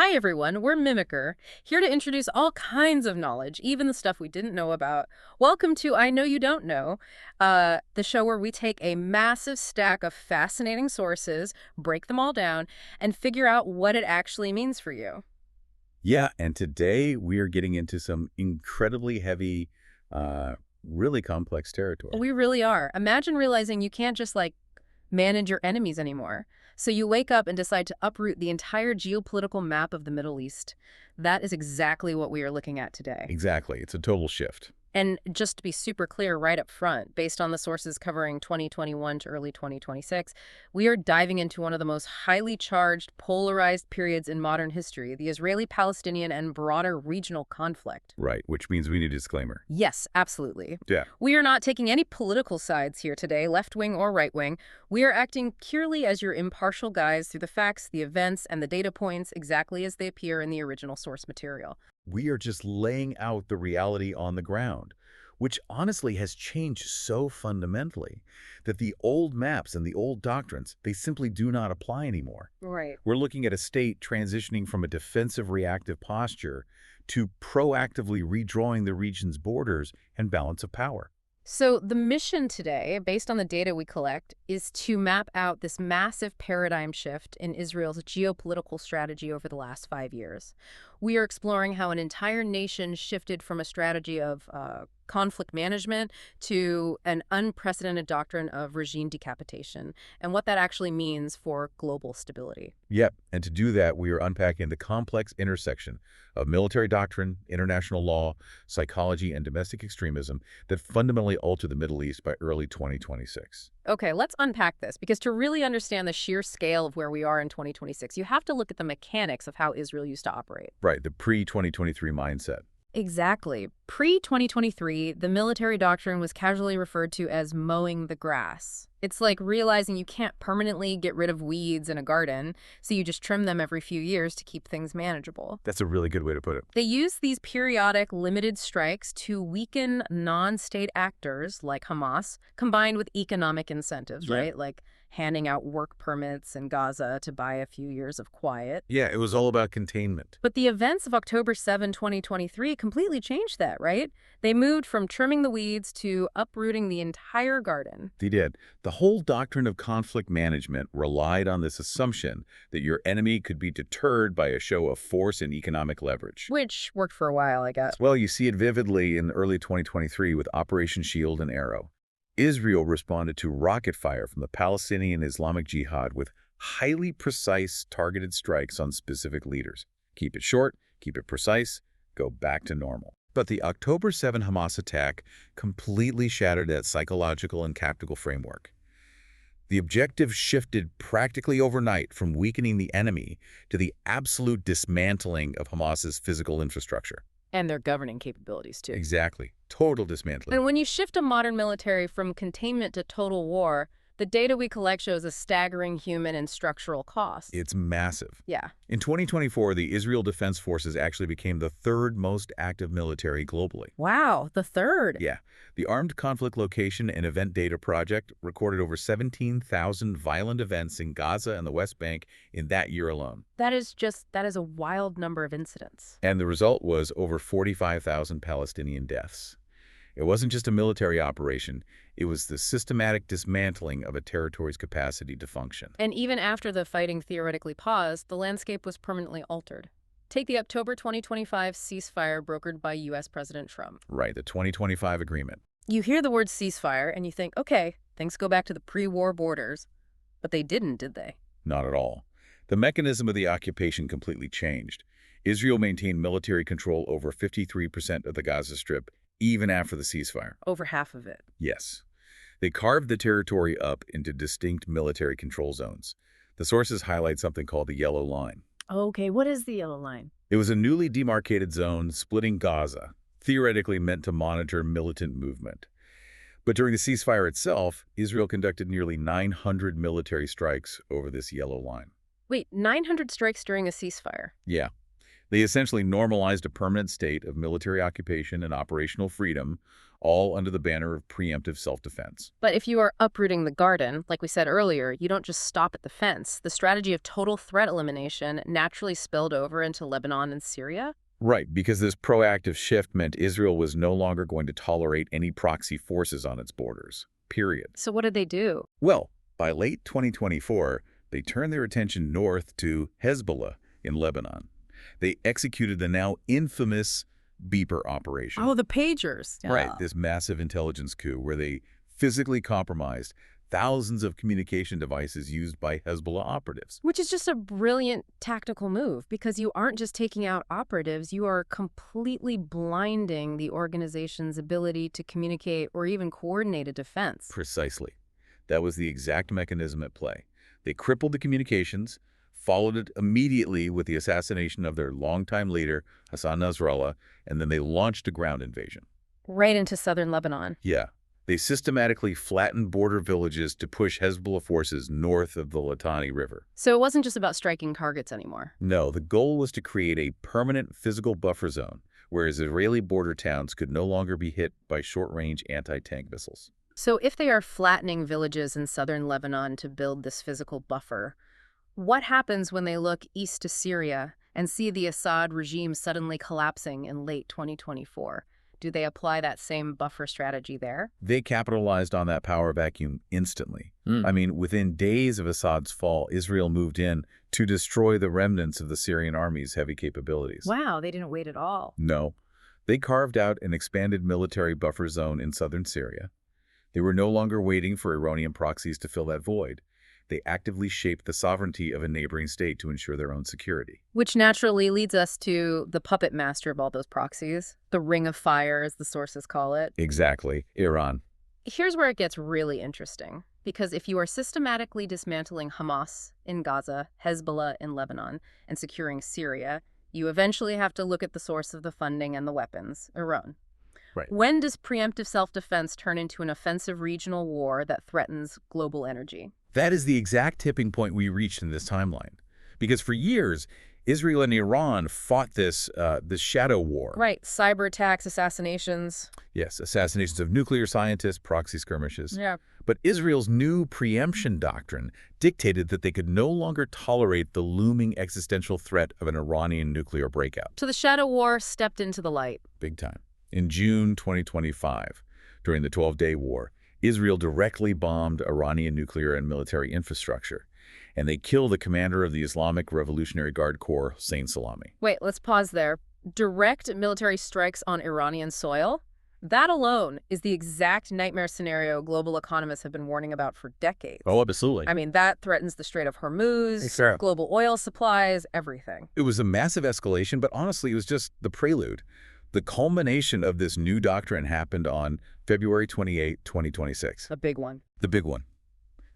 Hi everyone, we're Mimicker, here to introduce all kinds of knowledge, even the stuff we didn't know about. Welcome to I Know You Don't Know, the show where we take a massive stack of fascinating sources, break them all down, and figure out what it actually means for you. Yeah, and today we are getting into some incredibly heavy, really complex territory. We really are. Imagine realizing you can't just, manage your enemies anymore. So you wake up and decide to uproot the entire geopolitical map of the Middle East. That is exactly what we are looking at today. Exactly. It's a total shift. And just to be super clear right up front, based on the sources covering 2021 to early 2026, we are diving into one of the most highly charged, polarized periods in modern history, the Israeli-Palestinian and broader regional conflict. Right, which means we need a disclaimer. Yes, absolutely. Yeah. We are not taking any political sides here today, left-wing or right-wing. We are acting purely as your impartial guides through the facts, the events, and the data points exactly as they appear in the original source material. We are just laying out the reality on the ground, which honestly has changed so fundamentally that the old maps and the old doctrines, they simply do not apply anymore. Right. We're looking at a state transitioning from a defensive reactive posture to proactively redrawing the region's borders and balance of power. So the mission today, based on the data we collect, is to map out this massive paradigm shift in Israel's geopolitical strategy over the last 5 years. We are exploring how an entire nation shifted from a strategy of conflict management to an unprecedented doctrine of regime decapitation, and what that actually means for global stability. Yep, and to do that, we are unpacking the complex intersection of military doctrine, international law, psychology, and domestic extremism that fundamentally alter the Middle East by early 2026. Okay, let's unpack this, because to really understand the sheer scale of where we are in 2026, you have to look at the mechanics of how Israel used to operate. Right, the pre-2023 mindset. Exactly. Pre-2023, the military doctrine was casually referred to as mowing the grass. It's like realizing you can't permanently get rid of weeds in a garden, so you just trim them every few years to keep things manageable. That's a really good way to put it. They use these periodic limited strikes to weaken non-state actors like Hamas, combined with economic incentives, Yeah. right? Like handing out work permits in Gaza to buy a few years of quiet. Yeah, it was all about containment. But the events of October 7, 2023 completely changed that, right? They moved from trimming the weeds to uprooting the entire garden. They did. The whole doctrine of conflict management relied on this assumption that your enemy could be deterred by a show of force and economic leverage. Which worked for a while, I guess. Well, you see it vividly in early 2023 with Operation Shield and Arrow. Israel responded to rocket fire from the Palestinian Islamic Jihad with highly precise targeted strikes on specific leaders. Keep it short, keep it precise, go back to normal. But the October 7 Hamas attack completely shattered that psychological and tactical framework. The objective shifted practically overnight from weakening the enemy to the absolute dismantling of Hamas's physical infrastructure. And their governing capabilities, too. Exactly. Total dismantling. And when you shift a modern military from containment to total war, the data we collect shows a staggering human and structural cost. It's massive. Yeah. In 2024, the Israel Defense Forces actually became the third most active military globally. Wow, the third. Yeah. The Armed Conflict Location and Event Data Project recorded over 17,000 violent events in Gaza and the West Bank in that year alone. That is a wild number of incidents. And the result was over 45,000 Palestinian deaths. It wasn't just a military operation. It was the systematic dismantling of a territory's capacity to function. And even after the fighting theoretically paused, the landscape was permanently altered. Take the October 2025 ceasefire brokered by U.S. President Trump. Right, the 2025 agreement. You hear the word ceasefire and you think, okay, things go back to the pre-war borders. But they didn't, did they? Not at all. The mechanism of the occupation completely changed. Israel maintained military control over 53% of the Gaza Strip, even after the ceasefire. Over half of it. Yes. They carved the territory up into distinct military control zones. The sources highlight something called the Yellow Line. Okay, what is the yellow line? It was a newly demarcated zone splitting Gaza, theoretically meant to monitor militant movement. But during the ceasefire itself, Israel conducted nearly 900 military strikes over this Yellow Line. Wait, 900 strikes during a ceasefire? Yeah. They essentially normalized a permanent state of military occupation and operational freedom, all under the banner of preemptive self-defense. But if you are uprooting the garden, like we said earlier, you don't just stop at the fence. The strategy of total threat elimination naturally spilled over into Lebanon and Syria. Right, because this proactive shift meant Israel was no longer going to tolerate any proxy forces on its borders. Period. So what did they do? Well, by late 2024, they turned their attention north to Hezbollah in Lebanon. They executed the now infamous Beeper operation. Oh, the pagers. Right, this massive intelligence coup where they physically compromised thousands of communication devices used by Hezbollah operatives. Which is just a brilliant tactical move because you aren't just taking out operatives, you are completely blinding the organization's ability to communicate or even coordinate a defense. Precisely. That was the exact mechanism at play. They crippled the communications, followed it immediately with the assassination of their longtime leader, Hassan Nasrallah, and then they launched a ground invasion. Right into southern Lebanon. Yeah. They systematically flattened border villages to push Hezbollah forces north of the Litani River. So it wasn't just about striking targets anymore. No, the goal was to create a permanent physical buffer zone, where Israeli border towns could no longer be hit by short-range anti-tank missiles. So if they are flattening villages in southern Lebanon to build this physical buffer, what happens when they look east to Syria and see the Assad regime suddenly collapsing in late 2024? Do they apply that same buffer strategy there? They capitalized on that power vacuum instantly. I mean, within days of Assad's fall, Israel moved in to destroy the remnants of the Syrian army's heavy capabilities. Wow, they didn't wait at all. No. They carved out an expanded military buffer zone in southern Syria. They were no longer waiting for Iranian proxies to fill that void. They actively shaped the sovereignty of a neighboring state to ensure their own security. Which naturally leads us to the puppet master of all those proxies, the ring of fire, as the sources call it. Exactly. Iran. Here's where it gets really interesting, because if you are systematically dismantling Hamas in Gaza, Hezbollah in Lebanon, and securing Syria, you eventually have to look at the source of the funding and the weapons, Iran. Right. When does preemptive self-defense turn into an offensive regional war that threatens global energy? That is the exact tipping point we reached in this timeline. Because for years, Israel and Iran fought this shadow war. Right. Cyber attacks, assassinations. Yes, assassinations of nuclear scientists, proxy skirmishes. Yeah. But Israel's new preemption doctrine dictated that they could no longer tolerate the looming existential threat of an Iranian nuclear breakout. So the shadow war stepped into the light. Big time. In June 2025, during the 12-day war, Israel directly bombed Iranian nuclear and military infrastructure, and they killed the commander of the Islamic Revolutionary Guard Corps, Hossein Salami. Wait, let's pause there. Direct military strikes on Iranian soil? That alone is the exact nightmare scenario global economists have been warning about for decades. Oh, absolutely. I mean, that threatens the Strait of Hormuz, Sure. global oil supplies, everything. It was a massive escalation, but honestly, it was just the prelude. The culmination of this new doctrine happened on February 28, 2026. A big one. The big one.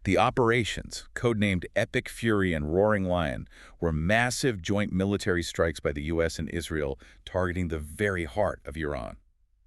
The operations, codenamed Epic Fury and Roaring Lion, were massive joint military strikes by the U.S. and Israel targeting the very heart of Iran.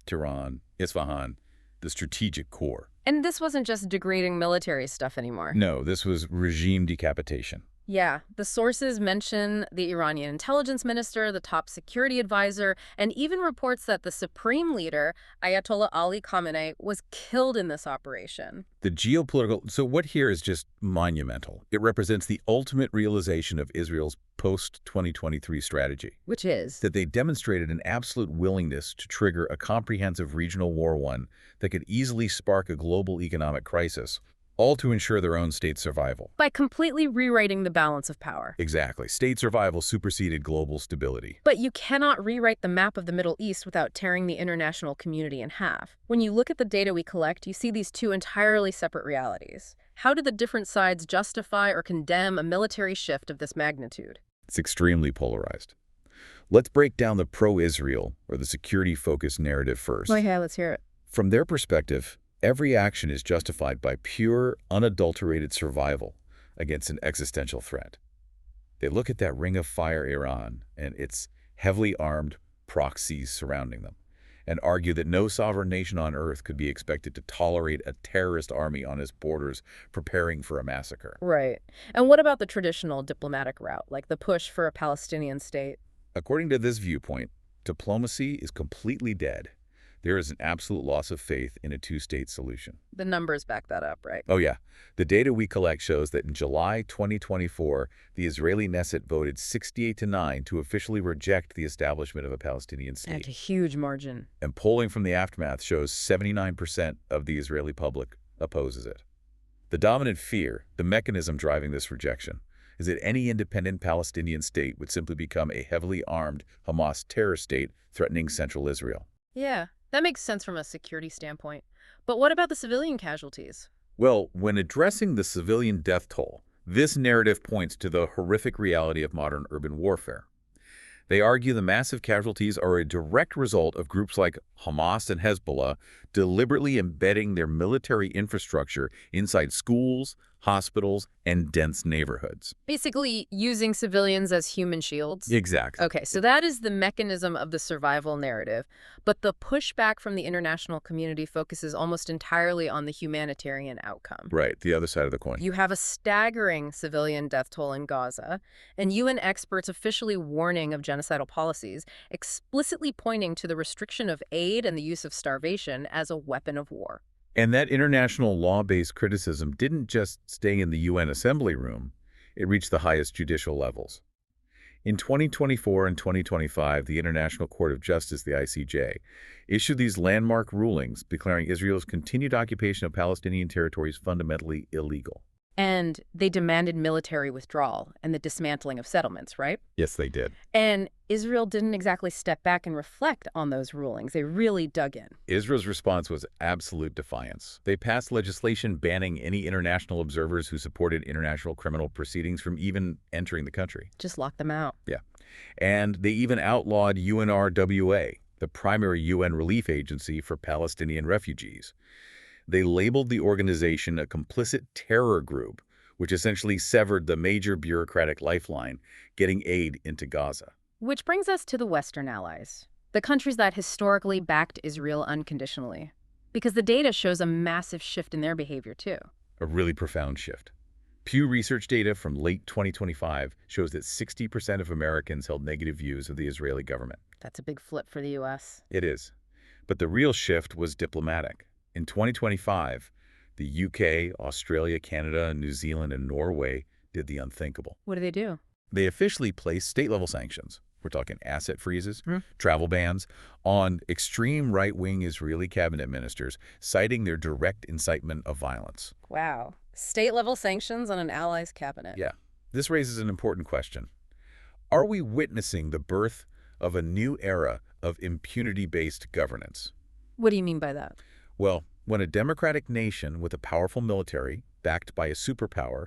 Tehran, Isfahan, the strategic core. And this wasn't just degrading military stuff anymore. No, this was regime decapitation. Yeah, the sources mention the Iranian intelligence minister, the top security advisor, and even reports that the supreme leader, Ayatollah Ali Khamenei, was killed in this operation. The geopolitical... So what here is just monumental. It represents the ultimate realization of Israel's post-2023 strategy. Which is? That they demonstrated an absolute willingness to trigger a comprehensive regional war one that could easily spark a global economic crisis, all to ensure their own state survival. By completely rewriting the balance of power. Exactly. State survival superseded global stability. But you cannot rewrite the map of the Middle East without tearing the international community in half. When you look at the data we collect, you see these two entirely separate realities. How do the different sides justify or condemn a military shift of this magnitude? It's extremely polarized. Let's break down the pro-Israel, or the security-focused narrative first. Okay, let's hear it. From their perspective, every action is justified by pure, unadulterated survival against an existential threat. They look at that ring of fire Iran and its heavily armed proxies surrounding them and argue that no sovereign nation on earth could be expected to tolerate a terrorist army on its borders preparing for a massacre. Right. And what about the traditional diplomatic route, like the push for a Palestinian state? According to this viewpoint, diplomacy is completely dead. There is an absolute loss of faith in a two-state solution. The numbers back that up, right? Oh yeah, the data we collect shows that in July 2024, the Israeli Knesset voted 68-9 to officially reject the establishment of a Palestinian And state. a huge margin. And polling from the aftermath shows 79% of the Israeli public opposes it. The dominant fear, the mechanism driving this rejection, is that any independent Palestinian state would simply become a heavily armed Hamas terror state threatening central Israel. Yeah, that makes sense from a security standpoint. But what about the civilian casualties? Well, when addressing the civilian death toll, this narrative points to the horrific reality of modern urban warfare. They argue the massive casualties are a direct result of groups like Hamas and Hezbollah deliberately embedding their military infrastructure inside schools, hospitals, and dense neighborhoods. Basically, using civilians as human shields? Exactly. Okay, so that is the mechanism of the survival narrative, but the pushback from the international community focuses almost entirely on the humanitarian outcome. Right, the other side of the coin. You have a staggering civilian death toll in Gaza, and UN experts officially warning of genocidal policies, explicitly pointing to the restriction of aid and the use of starvation as a weapon of war. And that international law-based criticism didn't just stay in the UN assembly room, it reached the highest judicial levels. In 2024 and 2025, the International Court of Justice, the ICJ, issued these landmark rulings declaring Israel's continued occupation of Palestinian territories fundamentally illegal. And they demanded military withdrawal and the dismantling of settlements, right? Yes, they did. And Israel didn't exactly step back and reflect on those rulings. They really dug in. Israel's response was absolute defiance. They passed legislation banning any international observers who supported international criminal proceedings from even entering the country. Just lock them out. Yeah. And they even outlawed UNRWA, the primary UN relief agency for Palestinian refugees. They labeled the organization a complicit terror group, which essentially severed the major bureaucratic lifeline getting aid into Gaza. Which brings us to the Western allies, the countries that historically backed Israel unconditionally. Because the data shows a massive shift in their behavior, too. A really profound shift. Pew Research data from late 2025 shows that 60% of Americans held negative views of the Israeli government. That's a big flip for the U.S. It is. But the real shift was diplomatic. In 2025, the UK, Australia, Canada, New Zealand, and Norway did the unthinkable. What do they do? They officially placed state-level sanctions. We're talking asset freezes, travel bans, on extreme right-wing Israeli cabinet ministers, citing their direct incitement of violence. Wow. State-level sanctions on an ally's cabinet. Yeah. This raises an important question. Are we witnessing the birth of a new era of impunity-based governance? What do you mean by that? Well, when a democratic nation with a powerful military, backed by a superpower,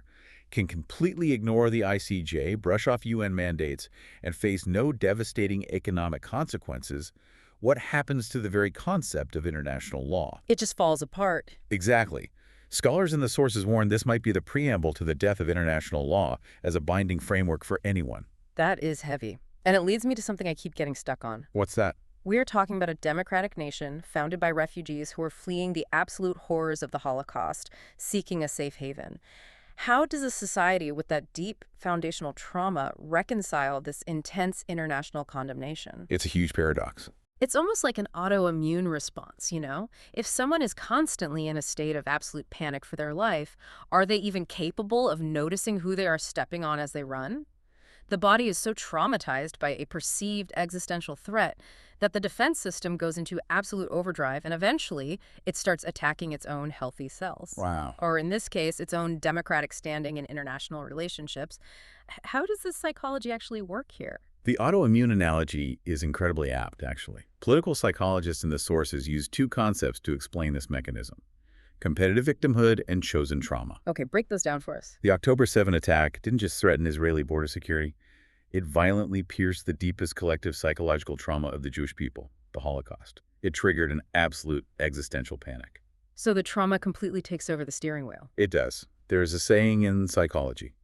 can completely ignore the ICJ, brush off UN mandates, and face no devastating economic consequences, what happens to the very concept of international law? It just falls apart. Exactly. Scholars in the sources warn this might be the preamble to the death of international law as a binding framework for anyone. That is heavy. And it leads me to something I keep getting stuck on. What's that? We are talking about a democratic nation founded by refugees who are fleeing the absolute horrors of the Holocaust, seeking a safe haven. How does a society with that deep foundational trauma reconcile this intense international condemnation? It's a huge paradox. It's almost like an autoimmune response, you know? If someone is constantly in a state of absolute panic for their life, are they even capable of noticing who they are stepping on as they run? The body is so traumatized by a perceived existential threat that the defense system goes into absolute overdrive, and eventually it starts attacking its own healthy cells. Wow. Or in this case, its own democratic standing in international relationships. How does this psychology actually work here? The autoimmune analogy is incredibly apt, actually. Political psychologists in the sources use two concepts to explain this mechanism: competitive victimhood and chosen trauma. Okay, break those down for us. The October 7 attack didn't just threaten Israeli border security. It violently pierced the deepest collective psychological trauma of the Jewish people, the Holocaust. It triggered an absolute existential panic. So the trauma completely takes over the steering wheel. It does. There is a saying in psychology: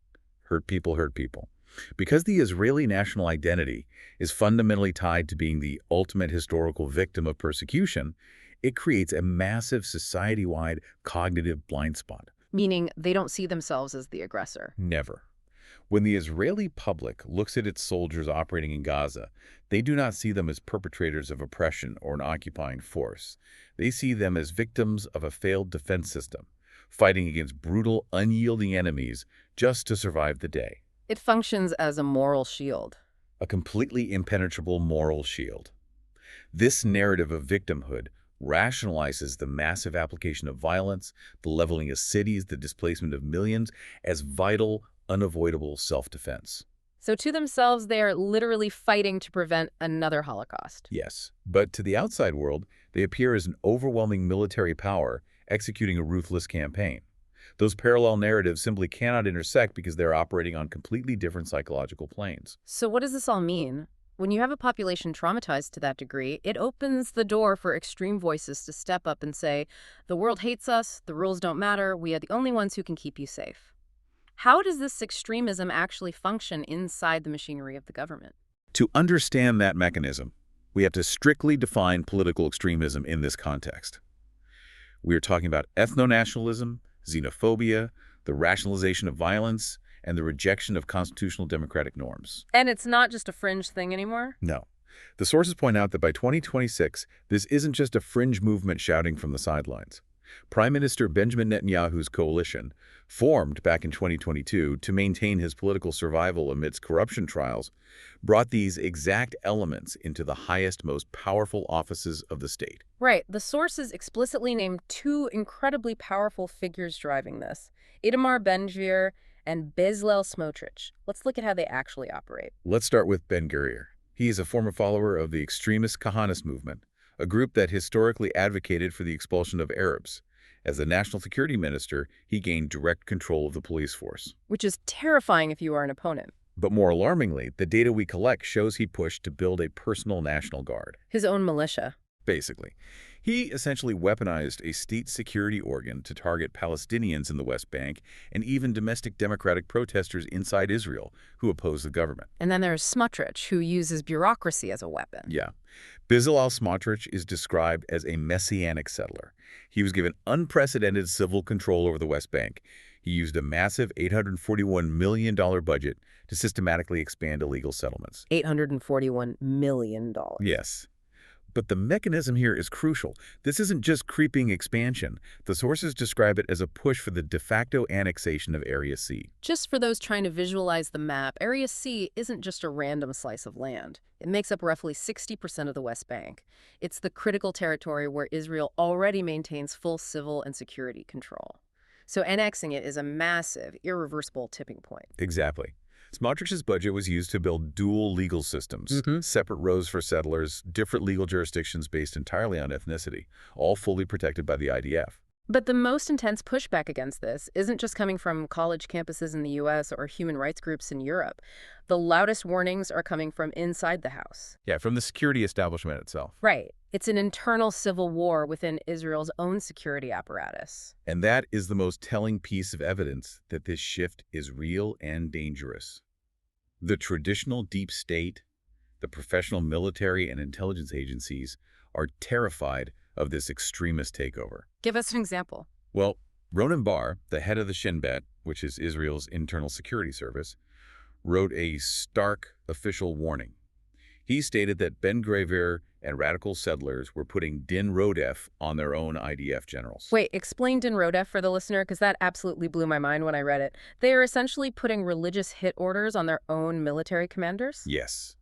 hurt people hurt people. Because the Israeli national identity is fundamentally tied to being the ultimate historical victim of persecution, it creates a massive society-wide cognitive blind spot. Meaning they don't see themselves as the aggressor. Never. When the Israeli public looks at its soldiers operating in Gaza, they do not see them as perpetrators of oppression or an occupying force. They see them as victims of a failed defense system, fighting against brutal, unyielding enemies just to survive the day. It functions as a moral shield. A completely impenetrable moral shield. This narrative of victimhood rationalizes the massive application of violence, the leveling of cities, the displacement of millions, as vital, unavoidable self-defense. So to themselves, they are literally fighting to prevent another Holocaust. Yes, but to the outside world, they appear as an overwhelming military power executing a ruthless campaign. Those parallel narratives simply cannot intersect because they're operating on completely different psychological planes. So what does this all mean? When you have a population traumatized to that degree, it opens the door for extreme voices to step up and say, the world hates us, the rules don't matter, we are the only ones who can keep you safe. How does this extremism actually function inside the machinery of the government? To understand that mechanism, we have to strictly define political extremism in this context. We are talking about ethno-nationalism, xenophobia, the rationalization of violence, and the rejection of constitutional democratic norms. And it's not just a fringe thing anymore? No. The sources point out that by 2026, this isn't just a fringe movement shouting from the sidelines. Prime Minister Benjamin Netanyahu's coalition, formed back in 2022 to maintain his political survival amidst corruption trials, brought these exact elements into the highest, most powerful offices of the state. Right. The sources explicitly named two incredibly powerful figures driving this, Itamar Ben-Gvir and Bezalel Smotrich. Let's look at how they actually operate. Let's start with Ben-Gvir. He is a former follower of the extremist Kahanist movement, a group that historically advocated for the expulsion of Arabs. As the national security minister, he gained direct control of the police force. Which is terrifying if you are an opponent. But more alarmingly, the data we collect shows he pushed to build a personal National Guard. His own militia. Basically. He essentially weaponized a state security organ to target Palestinians in the West Bank and even domestic democratic protesters inside Israel who oppose the government. And then there's Smotrich, who uses bureaucracy as a weapon. Yeah. Bezalel Smotrich is described as a messianic settler. He was given unprecedented civil control over the West Bank. He used a massive $841 million budget to systematically expand illegal settlements. $841 million. Yes. But the mechanism here is crucial. This isn't just creeping expansion. The sources describe it as a push for the de facto annexation of Area C. Just for those trying to visualize the map, Area C isn't just a random slice of land. It makes up roughly 60% of the West Bank. It's the critical territory where Israel already maintains full civil and security control. So annexing it is a massive, irreversible tipping point. Exactly. Smotrich's budget was used to build dual legal systems, separate rows for settlers, different legal jurisdictions based entirely on ethnicity, all fully protected by the IDF. But the most intense pushback against this isn't just coming from college campuses in the U.S. or human rights groups in Europe. The loudest warnings are coming from inside the house. Yeah, from the security establishment itself. Right. It's an internal civil war within Israel's own security apparatus. And that is the most telling piece of evidence that this shift is real and dangerous. The traditional deep state, the professional military and intelligence agencies are terrified of this extremist takeover. Give us an example. Well, Ronen Bar, the head of the Shin Bet, which is Israel's internal security service, wrote a stark official warning. He stated that Ben-Gvir and radical settlers were putting Din Rodef on their own IDF generals. Wait, explain Din Rodef for the listener, because that absolutely blew my mind when I read it. They are essentially putting religious hit orders on their own military commanders? Yes.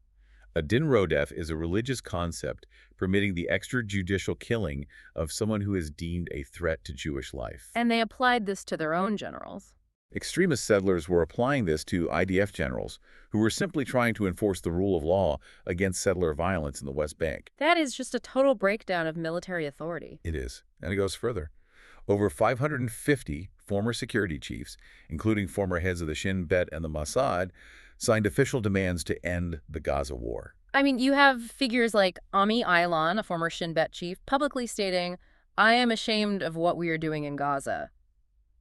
A Din Rodef is a religious concept permitting the extrajudicial killing of someone who is deemed a threat to Jewish life. And they applied this to their own generals. Extremist settlers were applying this to IDF generals who were simply trying to enforce the rule of law against settler violence in the West Bank. That is just a total breakdown of military authority. It is, and it goes further. Over 550 former security chiefs, including former heads of the Shin Bet and the Mossad, signed official demands to end the Gaza war. I mean, you have figures like Ami Aylan, a former Shin Bet chief, publicly stating, "I am ashamed of what we are doing in Gaza."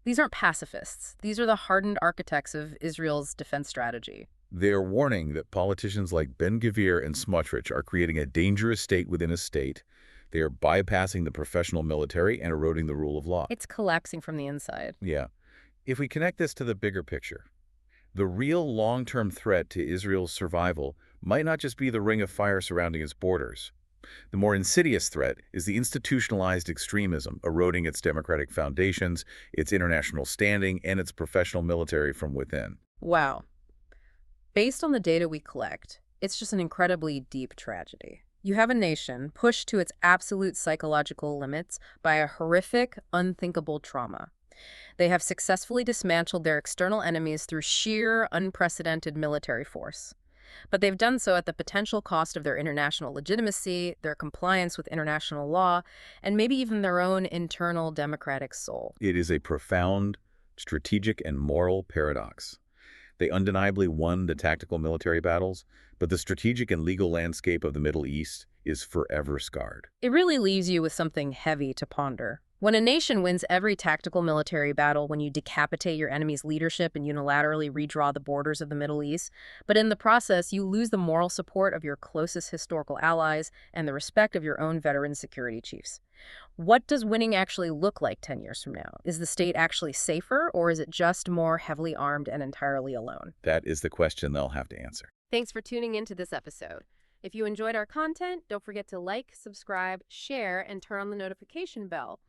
These aren't pacifists. These are the hardened architects of Israel's defense strategy. They are warning that politicians like Ben-Gvir and Smotrich are creating a dangerous state within a state. They are bypassing the professional military and eroding the rule of law. It's collapsing from the inside. Yeah. If we connect this to the bigger picture, The real long-term threat to Israel's survival might not just be the ring of fire surrounding its borders. The more insidious threat is the institutionalized extremism, eroding its democratic foundations, its international standing, and its professional military from within. Wow. Based on the data we collect, it's just an incredibly deep tragedy. You have a nation pushed to its absolute psychological limits by a horrific, unthinkable trauma. They have successfully dismantled their external enemies through sheer, unprecedented military force. But they've done so at the potential cost of their international legitimacy, their compliance with international law, and maybe even their own internal democratic soul. It is a profound strategic and moral paradox. They undeniably won the tactical military battles, but the strategic and legal landscape of the Middle East is forever scarred. It really leaves you with something heavy to ponder. When a nation wins every tactical military battle, when you decapitate your enemy's leadership and unilaterally redraw the borders of the Middle East, but in the process, you lose the moral support of your closest historical allies and the respect of your own veteran security chiefs. What does winning actually look like 10 years from now? Is the state actually safer, or is it just more heavily armed and entirely alone? That is the question they'll have to answer. Thanks for tuning into this episode. If you enjoyed our content, don't forget to like, subscribe, share, and turn on the notification bell